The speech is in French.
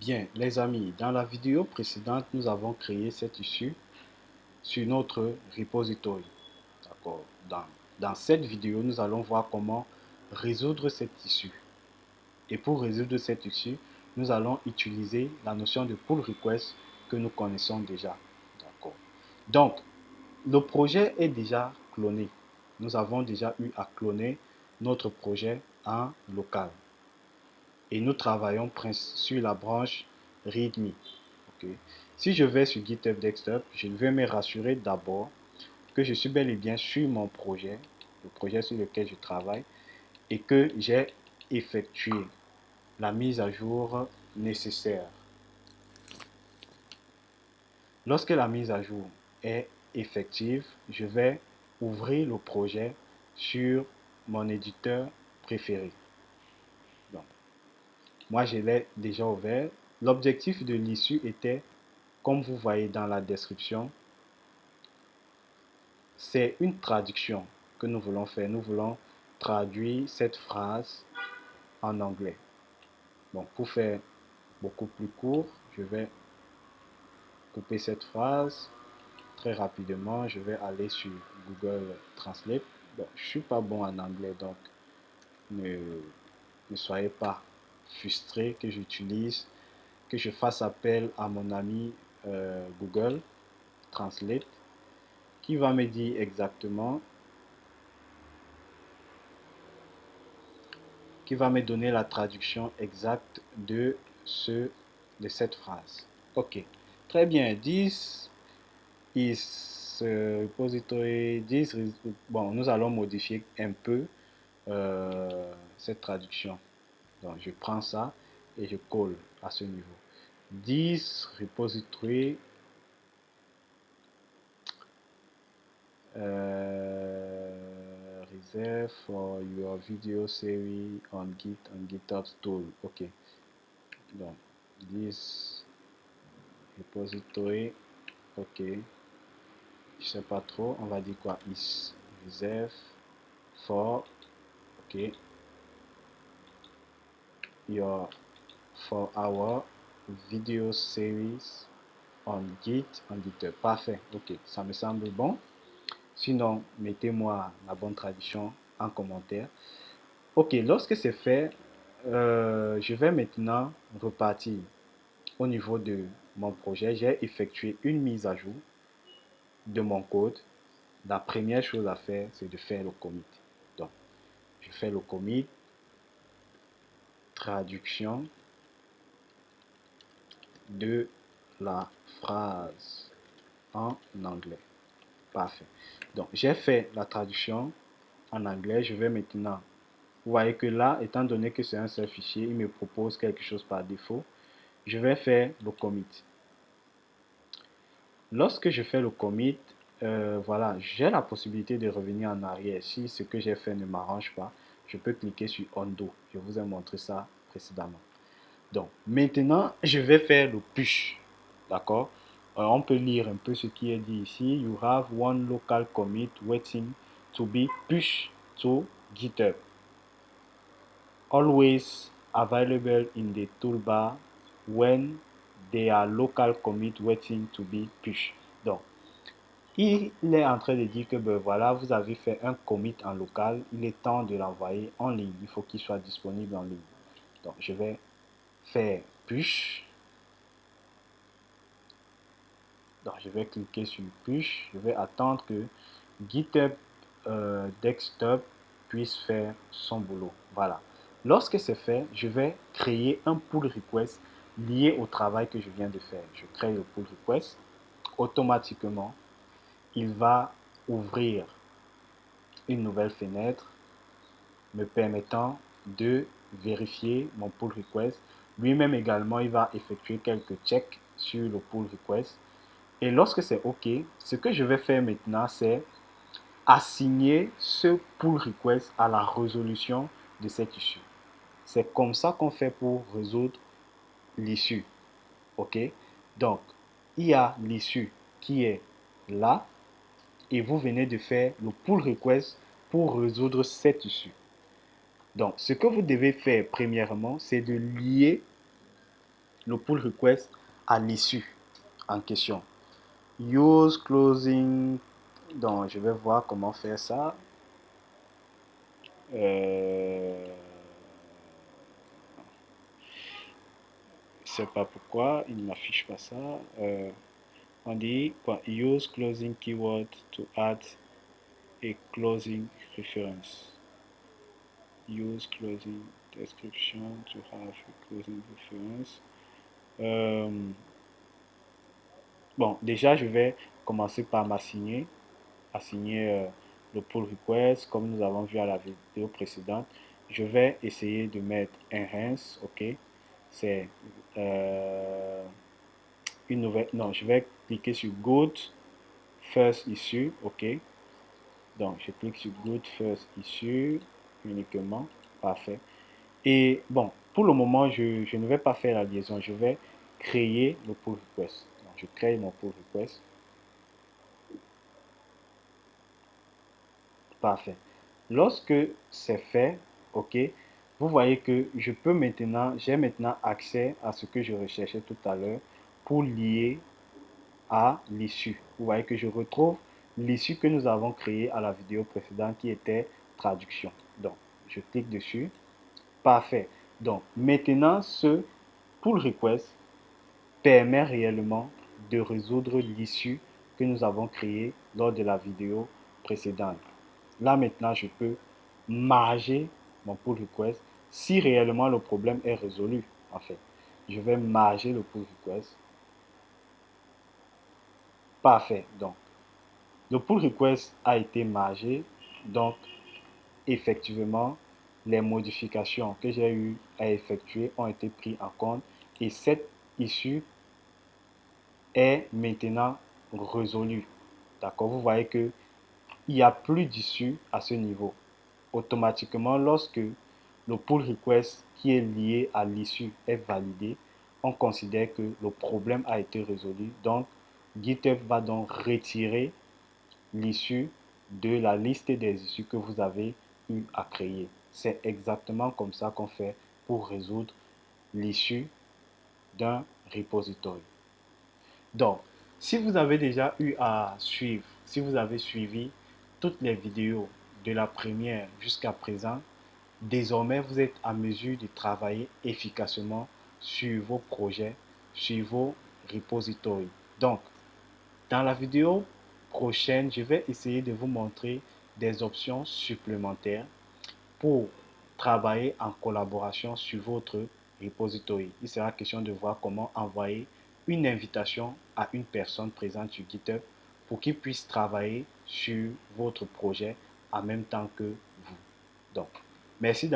Bien, les amis, dans la vidéo précédente, nous avons créé cette issue sur notre repository. D'accord. Dans cette vidéo, nous allons voir comment résoudre cette issue. Et pour résoudre cette issue, nous allons utiliser la notion de pull request que nous connaissons déjà. D'accord. Donc, le projet est déjà cloné. Nous avons déjà eu à cloner notre projet en local. Et nous travaillons sur la branche README. Okay. Si je vais sur GitHub Desktop, je vais me rassurer d'abord que je suis bel et bien sur mon projet, le projet sur lequel je travaille, et que j'ai effectué la mise à jour nécessaire. Lorsque la mise à jour est effective, je vais ouvrir le projet sur mon éditeur préféré. Donc, moi, je l'ai déjà ouvert. L'objectif de l'issue était, comme vous voyez dans la description, c'est une traduction que nous voulons faire. Nous voulons traduire cette phrase en anglais. Donc, pour faire beaucoup plus court, je vais couper cette phrase. Très rapidement, je vais aller sur Google Translate. Bon, je ne suis pas bon en anglais, donc ne, ne soyez pas frustrés que je fasse appel à mon ami Google Translate, qui va me dire exactement, qui va me donner la traduction exacte de cette phrase. Ok, très bien. This is repository. Bon, nous allons modifier un peu cette traduction. Donc, je prends ça et je colle à ce niveau. This repository reserve for your video series on GitHub tool. Ok. Donc, this repository, ok. Je sais pas trop, on va dire quoi? Is reserve for, ok. For our video series on GitHub. Parfait. Ok, ça me semble bon. Sinon, mettez-moi la bonne traduction en commentaire. Ok, lorsque c'est fait, je vais maintenant repartir au niveau de mon projet. J'ai effectué une mise à jour de mon code. La première chose à faire, c'est de faire le commit. Donc, je fais le commit, traduction de la phrase en anglais. Parfait. Donc, j'ai fait la traduction en anglais. Je vais maintenant, vous voyez que là, étant donné que c'est un seul fichier, il me propose quelque chose par défaut. Je vais faire le commit. Lorsque je fais le commit, voilà, j'ai la possibilité de revenir en arrière. Si ce que j'ai fait ne m'arrange pas, je peux cliquer sur Undo. Je vous ai montré ça précédemment. Donc, maintenant, je vais faire le push. D'accord? On peut lire un peu ce qui est dit ici. You have one local commit waiting to be pushed to GitHub. Always available in the toolbar when there are local commit waiting to be pushed. Donc, il est en train de dire que ben voilà, vous avez fait un commit en local, il est temps de l'envoyer en ligne. Il faut qu'il soit disponible en ligne. Donc, je vais faire push. Donc, je vais cliquer sur push. Je vais attendre que GitHub Desktop puisse faire son boulot. Voilà. Lorsque c'est fait, je vais créer un pull request lié au travail que je viens de faire. Je crée le pull request. Automatiquement, il va ouvrir une nouvelle fenêtre me permettant de vérifier mon pull request. Lui-même également, il va effectuer quelques checks sur le pull request. Et lorsque c'est OK, ce que je vais faire maintenant, c'est assigner ce pull request à la résolution de cette issue. C'est comme ça qu'on fait pour résoudre l'issue. OK? Donc, il y a l'issue qui est là et vous venez de faire le pull request pour résoudre cette issue. Donc, ce que vous devez faire premièrement, c'est de lier le pull request à l'issue en question. Use closing. Donc, je vais voir comment faire ça. Je sais pas pourquoi il ne m'affiche pas ça. On dit quoi? Use closing keyword to add a closing reference. Use closing description to have a closing reference. Bon, déjà, je vais commencer par assigner le pull request comme nous avons vu à la vidéo précédente. Je vais essayer de mettre enhance, ok. C'est une nouvelle. Non, je vais cliquer sur good first issue, ok. Donc, je clique sur good first issue uniquement. Parfait. Et bon, pour le moment, je ne vais pas faire la liaison. Je vais créer le pull request. Donc, je crée mon pull request. Parfait. Lorsque c'est fait, ok, vous voyez que j'ai maintenant accès à ce que je recherchais tout à l'heure pour lier à l'issue. Vous voyez que je retrouve l'issue que nous avons créée à la vidéo précédente qui était traduction. Donc, je clique dessus. Parfait. Donc, maintenant, ce pull request permet réellement de résoudre l'issue que nous avons créée lors de la vidéo précédente. Là maintenant, je peux marger mon pull request si réellement le problème est résolu. En fait, je vais marger le pull request. Parfait. Donc, le pull request a été margé. Donc, effectivement, les modifications que j'ai eu à effectuer ont été prises en compte et cette issue est maintenant résolue. D'accord? Vous voyez que il n'y a plus d'issue à ce niveau. Automatiquement, lorsque le pull request qui est lié à l'issue est validé, on considère que le problème a été résolu. Donc, GitHub va donc retirer l'issue de la liste des issues que vous avez eu à créer. C'est exactement comme ça qu'on fait pour résoudre l'issue d'un repository. Donc, si vous avez déjà eu à suivre, si vous avez suivi toutes les vidéos de la première jusqu'à présent, désormais vous êtes à mesure de travailler efficacement sur vos projets, sur vos repositories. Donc, dans la vidéo prochaine, je vais essayer de vous montrer des options supplémentaires pour travailler en collaboration sur votre repository. Il sera question de voir comment envoyer une invitation à une personne présente sur GitHub pour qu'il puisse travailler sur votre projet en même temps que vous. Donc, merci d'avoir